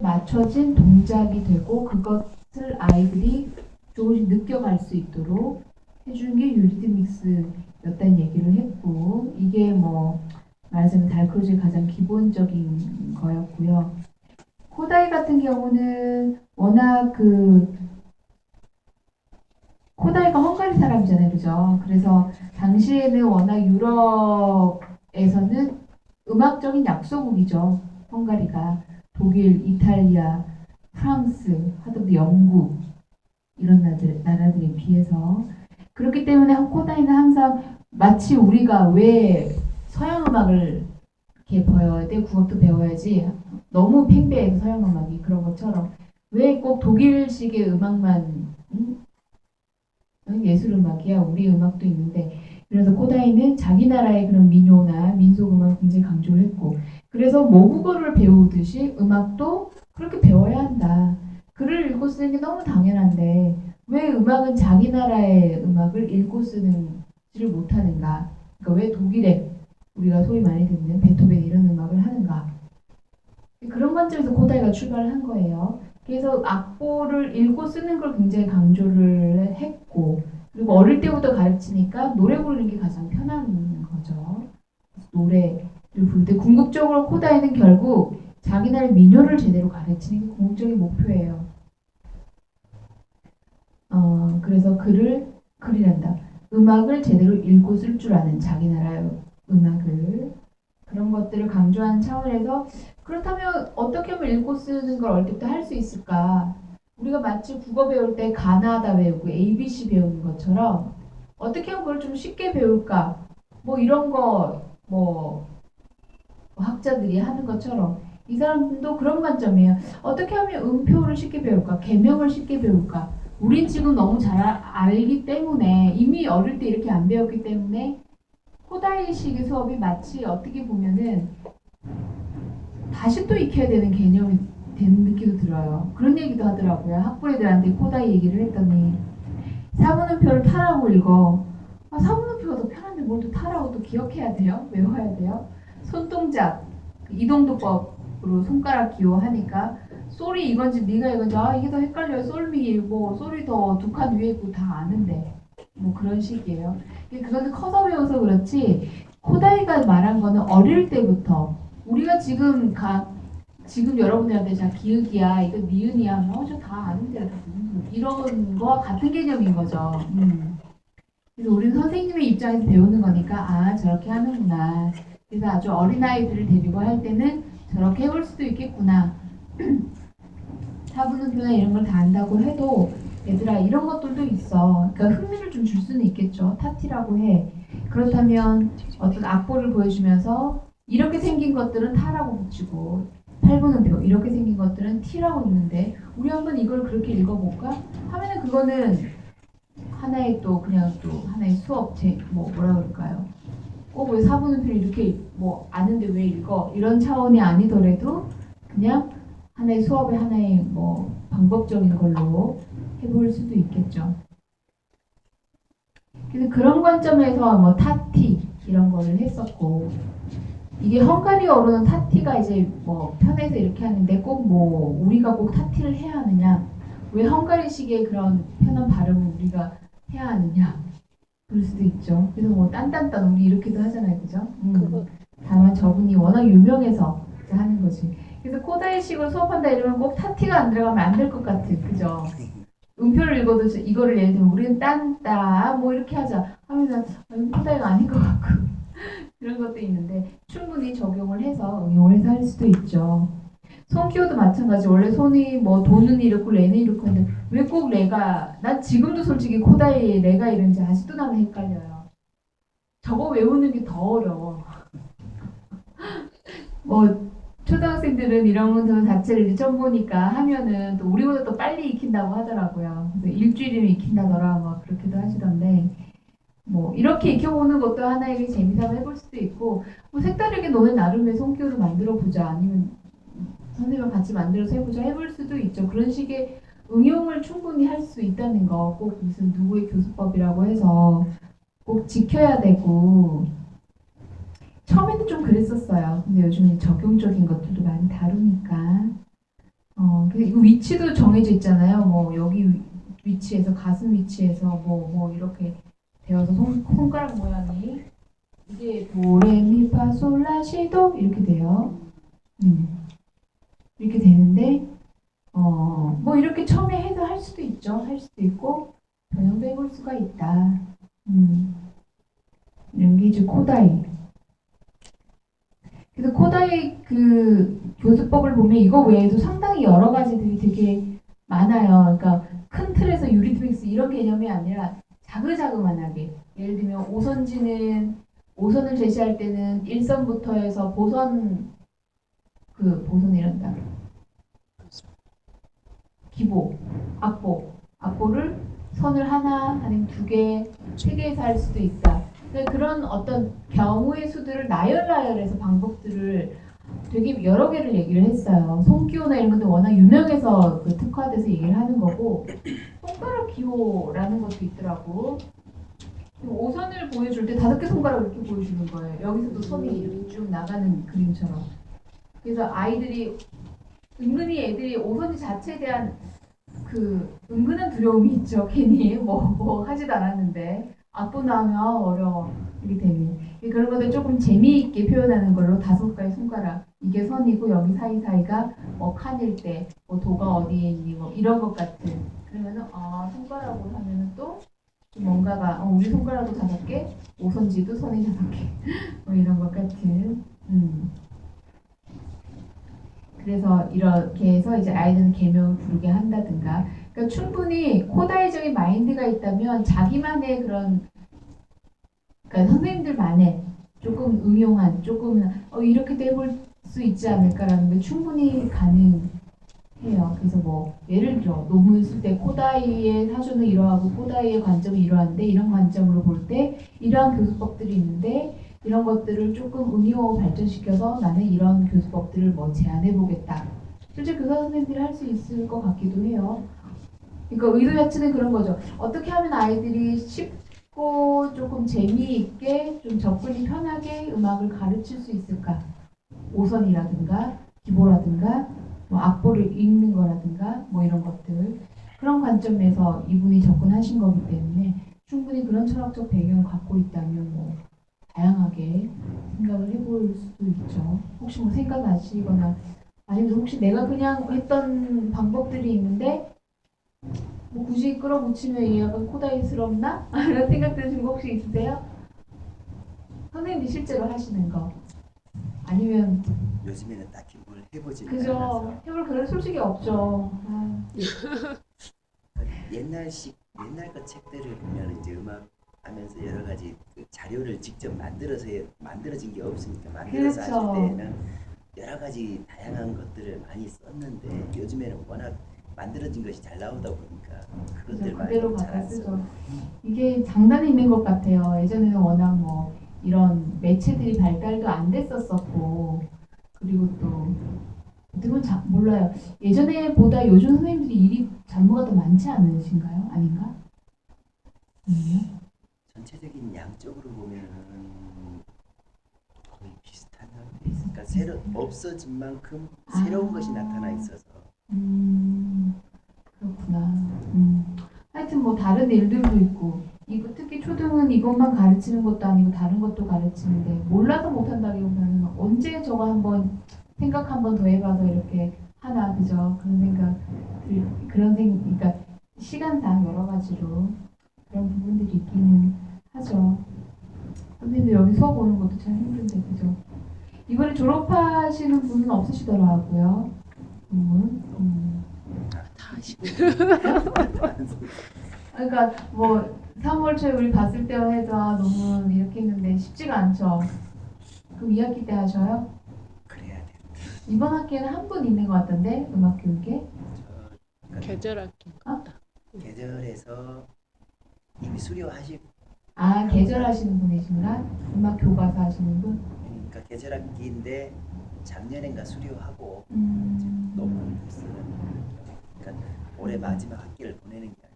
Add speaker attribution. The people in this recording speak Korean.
Speaker 1: 맞춰진 동작이 되고 그것을 아이들이 조금씩 느껴갈 수 있도록 해주는 게 유리드믹스였다는 얘기를 했고, 이게 뭐 말하자면 달크루즈의 가장 기본적인 거였고요. 코다이 같은 경우는 워낙 코다이가 헝가리 사람이잖아요, 그죠? 그래서 당시에는 워낙 유럽에서는 음악적인 약소국이죠. 헝가리가 독일, 이탈리아, 프랑스, 하다못해 영국 이런 나라들에 비해서 그렇기 때문에 코다이는 항상 마치 우리가 왜 서양 음악을 이렇게 배워야 돼, 국악도 배워야지 너무 팽배해서 서양 음악이 그런 것처럼 왜 꼭 독일식의 음악만 예술 음악이야. 우리 음악도 있는데 그래서 코다이는 자기 나라의 그런 민요나 민속 음악을 굉장히 강조를 했고 그래서 모국어를 배우듯이 음악도 그렇게 배워야 한다. 글을 읽고 쓰는 게 너무 당연한데 왜 음악은 자기 나라의 음악을 읽고 쓰는지를 못하는가? 그러니까 왜 독일에 우리가 소위 많이 듣는 베토벤 이런 음악을 하는가? 그런 관점에서 코다이가 출발을 한 거예요. 그래서 악보를 읽고 쓰는 걸 굉장히 강조를 했고 그리고 어릴 때부터 가르치니까 노래 부르는 게 가장 편한 거죠. 노래를 부를 때 궁극적으로 코다이는 결국 자기나라 민요를 제대로 가르치는 게 궁극적인 목표예요. 그래서 글이란다. 음악을 제대로 읽고 쓸 줄 아는 자기 나라의 음악을 그런 것들을 강조하는 차원에서 그렇다면 어떻게 하면 읽고 쓰는 걸 어릴 때부터 할 수 있을까? 우리가 마치 국어 배울 때 가나다 배우고 ABC 배우는 것처럼 어떻게 하면 그걸 좀 쉽게 배울까? 뭐 이런 뭐 학자들이 하는 것처럼 이 사람도 그런 관점이에요. 어떻게 하면 음표를 쉽게 배울까? 개명을 쉽게 배울까? 우린 지금 너무 잘 알기 때문에 이미 어릴 때 이렇게 안 배웠기 때문에 코다이식의 수업이 마치 어떻게 보면은 다시 또 익혀야 되는 개념이 되는 느낌도 들어요. 그런 얘기도 하더라고요. 학부 애들한테 코다이 얘기를 했더니 사분음표를 타라고 읽어. 사분음표가 더 편한데 뭘 또 타라고 또 기억해야 돼요? 외워야 돼요? 손동작, 이동도법으로 손가락 기호하니까 솔이 이건지 미가 이건지 이게 더 헷갈려요. 솔미 뭐 솔이 더 두 칸 위에 있고 다 아는데 뭐 그런 식이에요. 그거는 커서 배워서 그렇지 코다이가 말한 거는 어릴 때부터 우리가 지금 여러분들한테 자 기읍이야 이거 니은이야 저 다 아는데 이런 거와 같은 개념인 거죠. 그래서 우리는 선생님의 입장에서 배우는 거니까 저렇게 하는구나. 그래서 아주 어린아이들을 데리고 할 때는 저렇게 해볼 수도 있겠구나. 사분음표나 이런 걸 다 안다고 해도 얘들아 이런 것들도 있어. 그러니까 흥미를 좀 줄 수는 있겠죠. 타티라고 해. 그렇다면 어떤 악보를 보여주면서 이렇게 생긴 것들은 타라고 붙이고 8분음표 이렇게 생긴 것들은 T라고 있는데 우리 한번 이걸 그렇게 읽어볼까? 하면은 그거는 하나의 또 그냥 또 하나의 수업 뭐라 그럴까요? 왜 4분음표를 이렇게 뭐 아는데 왜 읽어? 이런 차원이 아니더라도 그냥 하나의 수업의 하나의 뭐 방법적인 걸로 해볼 수도 있겠죠. 그래서 그런 관점에서 뭐 타티 이런 거를 했었고 이게 헝가리어로는 타티가 이제 뭐 편해서 이렇게 하는데 꼭 뭐 우리가 꼭 타티를 해야 하느냐? 왜 헝가리식의 그런 편한 발음을 우리가 해야 하느냐? 그럴 수도 있죠. 그래서 뭐 딴딴딴 우리 이렇게도 하잖아요, 그죠? 다만 저분이 워낙 유명해서 하는 거지. 그래서 코다이식으로 수업한다 이러면 꼭 타티가 안 들어가면 안 될 것 같아, 그죠? 음표를 읽어도 이거를 예를 들면 우리는 딴따 뭐 이렇게 하자 하면서 코다이가 아닌 것 같고 그런 것도 있는데 충분히 적용을 해서 응용을 해서 할 수도 있죠. 손 키워도 마찬가지. 원래 손이 뭐 도는 이렇고 레는 이렇고 하는데 왜 꼭 레가 난 지금도 솔직히 코다이 레가 이런지 아직도 나는 헷갈려요. 저거 외우는 게 더 어려워. 뭐 초등학생들은 이런 거 자체를 이제 처음 보니까 하면은 또 우리보다 또 빨리 익힌다고 하더라고요. 그래서 일주일이면 익힌다더라 막 그렇게도 하시던데 뭐 이렇게 익혀보는 것도 하나의 재미삼아 해볼 수도 있고 뭐 색다르게 너네 나름의 손기호를 만들어 보자 아니면 선생님과 같이 만들어서 해보자 해볼 수도 있죠. 그런 식의 응용을 충분히 할 수 있다는 거 꼭 무슨 누구의 교수법이라고 해서 꼭 지켜야 되고 처음에는 좀 그랬었어요. 근데 요즘은 적용적인 것들도 많이 다루니까 그래서 이거 위치도 정해져 있잖아요. 뭐 여기 위치에서 가슴 위치에서 뭐 이렇게 되어서 손가락 모양이 이게 도레미파솔라시도 이렇게 돼요. 이렇게 되는데 뭐 이렇게 처음에 해서 할 수도 있죠. 할 수도 있고 변형도 해볼 수가 있다. 이런 게 이제 코다이. 그래서 코다이 그 교수법을 보면 이거 외에도 상당히 여러 가지들이 되게 많아요. 그러니까 큰 틀에서 유리트믹스 이런 개념이 아니라 자그자그만하게 예를 들면 오선을 제시할 때는 일선부터 해서 보선이란다. 기보, 악보를 선을 하나 아니면 두 개, 세 개에서 할 수도 있다. 그런 어떤 경우의 수들을 나열나열해서 방법들을 되게 여러 개를 얘기를 했어요. 손기호나 이런 것도 워낙 유명해서 그 특화돼서 얘기를 하는 거고 손가락 기호라는 것도 있더라고. 오선을 보여줄 때 5개 손가락을 이렇게 보여주는 거예요. 여기서도 선이 이렇게 쭉 나가는 그림처럼. 그래서 은근히 애들이 오선지 자체에 대한 그 은근한 두려움이 있죠. 괜히 뭐 하지도 않았는데 악보 나오면 어려워 이렇게 되면 그런 것들 조금 재미있게 표현하는 걸로 5가지 손가락 이게 선이고 여기 사이사이가 뭐 칸일 때 뭐 도가 어디에 있니 뭐 이런 것 같은 그러면은 손가락으로 하면은 또 뭔가가 우리 손가락도 5개 오선지도 선이 5개 뭐 이런 것 같은 그래서 이렇게 해서 이제 아이들은 계명을 부르게 한다든가 그러니까 충분히 코다이적인 마인드가 있다면 자기만의 그런 그러니까 선생님들만의 조금 응용한 조금 이렇게도 해볼 수 있지 않을까라는 게 충분히 가능해요. 그래서 뭐 예를 들어 논문 쓸 때 코다이의 사주는 이러하고 코다이의 관점은 이러한데 이런 관점으로 볼 때 이러한 교수법들이 있는데 이런 것들을 조금 응용하고 발전시켜서 나는 이런 교수법들을 뭐 제안해 보겠다. 실제 교사 선생님들이 할 수 있을 것 같기도 해요. 그러니까 의도 자체는 그런 거죠. 어떻게 하면 아이들이 쉽고 조금 재미있게 좀 접근이 편하게 음악을 가르칠 수 있을까? 오선이라든가 기보라든가 뭐 악보를 읽는 거라든가 뭐 이런 것들 그런 관점에서 이분이 접근하신 거기 때문에 충분히 그런 철학적 배경을 갖고 있다면 뭐 다양하게 생각을 해볼 수도 있죠. 혹시 뭐 생각나시거나 아니면 혹시 내가 그냥 했던 방법들이 있는데 뭐 굳이 끌어붙이면 이 약간 코다이스럽나? 이런 생각 드시는 거 혹시 있으세요? 선생님이 실제로 하시는 거 아니면
Speaker 2: 요즘에는 딱히 뭘 해보지
Speaker 1: 그죠
Speaker 2: 않아서
Speaker 1: 해볼 그럴 솔직히 없죠.
Speaker 2: 옛날 것 책들을 보면 이제 음악 하면서 여러 가지 그 자료를 직접 만들어진 게 없으니까 만들어서
Speaker 1: 그렇죠.
Speaker 2: 하실 때는 여러 가지 다양한 것들을 많이 썼는데 요즘에는 워낙 만들어진 것이 잘 나오다 보니까 그것들 많이
Speaker 1: 그대로
Speaker 2: 잘
Speaker 1: 갖다
Speaker 2: 안 쓰고
Speaker 1: 쓰죠. 이게 장단이 있는 것 같아요. 예전에는 워낙 뭐 이런 매체들이 발달도 안 됐었었고 그리고 또 어떻게 보면 몰라요. 예전에보다 요즘 선생님들이 일이 잡무가 더 많지 않으신가요? 아닌가? 아니요?
Speaker 2: 전체적인 양적으로 보면은 거의 비슷한 상태. 그러니까 새로 없어진 만큼 새로운 것이 나타나 있어서.
Speaker 1: 그렇구나. 하여튼 뭐 다른 일들도 있고 이거 특히 초등은 이것만 가르치는 것도 아니고 다른 것도 가르치는데 몰라서 못한다기보다는 언제 저거 한번 생각 한번 더 해봐서 이렇게 하나 그죠? 그러니까 시간상 여러 가지로 그런 부분들이 있기는 하죠. 선생님들 여기 수업 오는 것도 참 힘든데 그죠? 이번에 졸업하시는 분은 없으시더라고요.
Speaker 2: 다 하시고.
Speaker 1: 그러니까 뭐 3월 초에 우리 봤을 때만 해도 너무 이렇게 했는데 쉽지가 않죠. 그럼 2학기 때 하셔요?
Speaker 2: 그래야 돼.
Speaker 1: 이번 학기에는 한 분 있는 것 같던데 음악 교육에.
Speaker 3: 계절학기.
Speaker 2: 계절에서 이미 수료하시고.
Speaker 1: 계절 하시는 분이신가? 음악 교과서 하시는 분?
Speaker 2: 그러니까 계절학기인데 작년엔가 수료하고
Speaker 1: 음.
Speaker 2: 논문 쓰는. 그러니까 올해 마지막 학기를 보내는 게